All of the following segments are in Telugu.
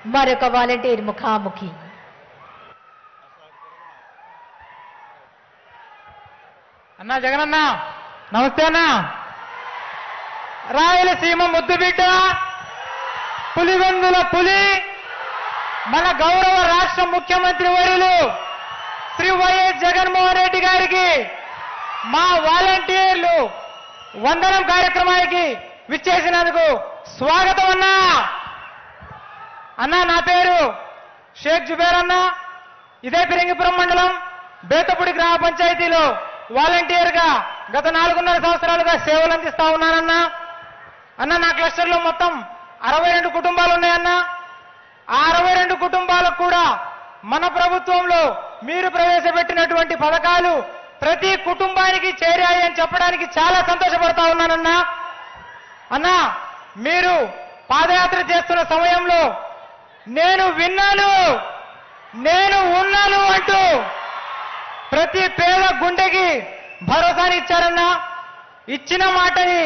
మరొక వాలంటీర్ ముఖాముఖి. అన్నా జగనన్న నమస్తే అన్నా. రాయలసీమ ముద్దుబిడ్డ, పులివెందుల పులి, మన గౌరవ రాష్ట్ర ముఖ్యమంత్రి వర్యులు శ్రీ వైఎస్ జగన్మోహన్ రెడ్డి గారికి మా వాలంటీర్లు వందనం కార్యక్రమానికి విచ్చేసినందుకు స్వాగతం అన్నా. అన్నా నా పేరు షేక్ జుబేర్ అన్న. ఇదే ఫిరంగిపురం మండలం బేతపూడి గ్రామ పంచాయతీలో వాలంటీర్గా గత 4.5 సంవత్సరాలుగా సేవలు అందిస్తా ఉన్నానన్నా. అన్న నా క్లస్టర్లో మొత్తం 62 కుటుంబాలు ఉన్నాయన్నా. ఆ 62 కుటుంబాలకు కూడా మన ప్రభుత్వంలో మీరు ప్రవేశపెట్టినటువంటి పథకాలు ప్రతి కుటుంబానికి చేరాయి అని చెప్పడానికి చాలా సంతోషపడతా ఉన్నానన్నా. అన్నా మీరు పాదయాత్ర చేస్తున్న సమయంలో నేను విన్నాను, నేను ఉన్నాను అంటూ ప్రతి పేద గుండెకి భరోసాని ఇచ్చారన్నా. ఇచ్చిన మాటని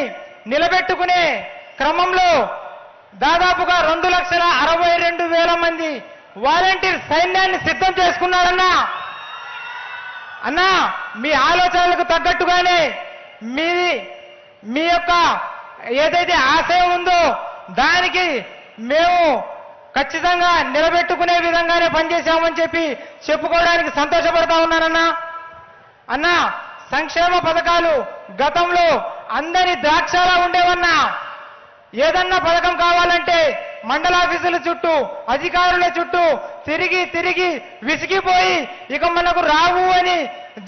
నిలబెట్టుకునే క్రమంలో దాదాపుగా 2,62,000 మంది వాలంటీర్ సైన్యాన్ని సిద్ధం చేసుకున్నారన్నా. అన్నా మీ ఆలోచనలకు తగ్గట్టుగానే మీ యొక్క ఏదైతే ఆశయం ఉందో దానికి మేము ఖచ్చితంగా నిలబెట్టుకునే విధంగానే పనిచేశామని చెప్పి చెప్పుకోవడానికి సంతోషపడతా ఉన్నానన్నా. అన్నా సంక్షేమ పథకాలు గతంలో అందరి ద్రాక్షలా ఉండేవన్నా. ఏదన్నా పథకం కావాలంటే మండలాఫీసుల చుట్టూ అధికారుల చుట్టూ తిరిగి తిరిగి విసిగిపోయి ఇక మనకు రావు అని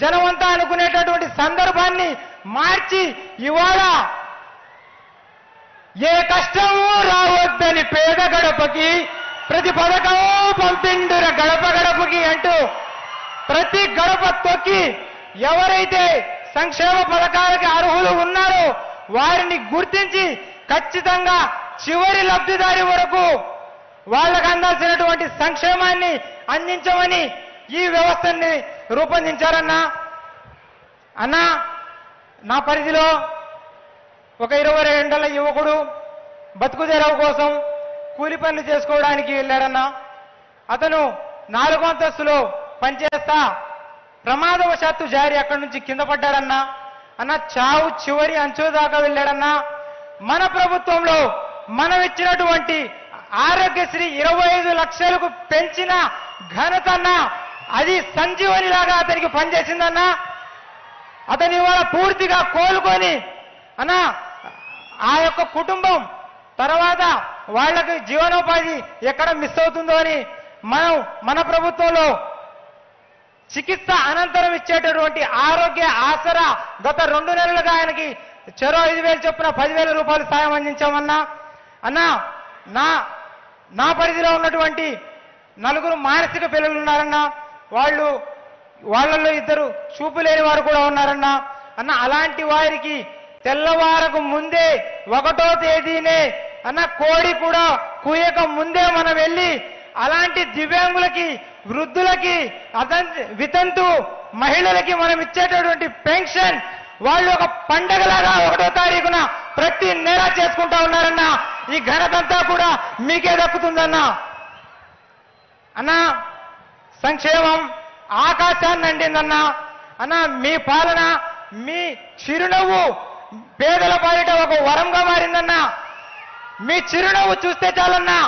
జనమంతా అనుకునేటటువంటి సందర్భాన్ని మార్చి ఇవాళ ఏ కష్టము రావద్దని పేద గడపకి ప్రతి పథకము పంపిండుర గడప గడపకి అంటూ ప్రతి గడప తొక్కి ఎవరైతే సంక్షేమ పథకాలకి అర్హులు ఉన్నారో వారిని గుర్తించి ఖచ్చితంగా చివరి లబ్ధిదారి వరకు వాళ్ళకు అందాల్సినటువంటి సంక్షేమాన్ని అందించమని ఈ వ్యవస్థని రూపొందించారన్నా. అన్నా నా పరిధిలో ఒక 22 ఏళ్ల యువకుడు బతుకు తెరవు కోసం కూలి పనులు చేసుకోవడానికి వెళ్ళాడన్నా. అతను 4వ అంతస్తులో పనిచేస్తా ప్రమాదవశాత్తు జారి అక్కడి నుంచి కింద పడ్డాడన్నా. అన్న చావు చివరి అంచు దాకా వెళ్ళాడన్నా. మన ప్రభుత్వంలో మనం ఇచ్చినటువంటి ఆరోగ్యశ్రీ 25 లక్షలకు పెంచిన ఘనతన్నా అది సంజీవనిలాగా అతనికి పనిచేసిందన్నా. అతని ఇవాళ పూర్తిగా కోలుకొని అన్నా ఆ యొక్క కుటుంబం తర్వాత వాళ్ళకి జీవనోపాధి ఎక్కడ మిస్ అవుతుందో అని మన ప్రభుత్వంలో చికిత్స అనంతరం ఇచ్చేటటువంటి ఆరోగ్య ఆసరా గత 2 నెలలుగా ఆయనకి చెరో 5,000 చొప్పున 10,000 రూపాయలు సాయం అందించామన్నా. అన్నా నా పరిధిలో ఉన్నటువంటి 4 మానసిక పిల్లలు ఉన్నారన్నా. వాళ్ళల్లో 2 చూపు లేని వారు కూడా ఉన్నారన్నా. అన్న అలాంటి వారికి తెల్లవారకు ముందే 1వ తేదీనే అన్న కోడి కూడా కూయక ముందే మనం వెళ్ళి అలాంటి దివ్యాంగులకి వృద్ధులకి వితంతు మహిళలకి మనం ఇచ్చేటటువంటి పెన్షన్ వాళ్ళు ఒక పండగలాగా 1వ తారీఖున ప్రతి నెల చేసుకుంటా ఉన్నారన్నా. ఈ ఘనతంతా కూడా మీకే దక్కుతుందన్నా. అన్నా సంక్షేమం ఆకాశాన్ని అండిందన్నా. అన్నా మీ పాలన మీ చిరునవ్వు పేదల పాలిట ఒక వరంగా మారిందన్నా. మీ చిరునవ్వు చూస్తే చాలన్నా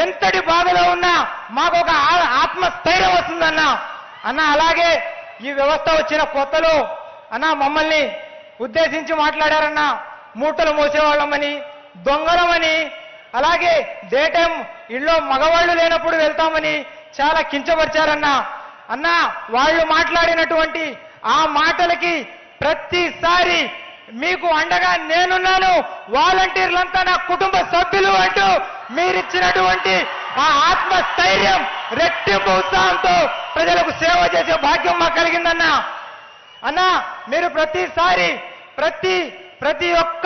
ఎంతటి బాధలో ఉన్నా మాకు ఒక ఆత్మస్థైర్యం వస్తుందన్నా. అన్న అలాగే ఈ వ్యవస్థ వచ్చిన కొత్తలో అన్నా మమ్మల్ని ఉద్దేశించి మాట్లాడారన్నా. మూటలు మోసేవాళ్ళమని, దొంగలమని, అలాగే డే టైం ఇళ్ళో మగవాళ్ళు లేనప్పుడు వెళ్తామని చాలా కించపరిచారన్నా. అన్నా వాళ్ళు మాట్లాడినటువంటి ఆ మాటలకి ప్రతిసారి మీకు అండగా నేనున్నాను, వాలంటీర్లంతా నా కుటుంబ సభ్యులు అంటూ మీరిచ్చినటువంటి ఆ ఆత్మస్థైర్యం రెట్టింపు ఉత్సాహంతో ప్రజలకు సేవ చేసే భాగ్యం మాకు కలిగిందన్నా. అన్నా మీరు ప్రతిసారి ప్రతి ఒక్క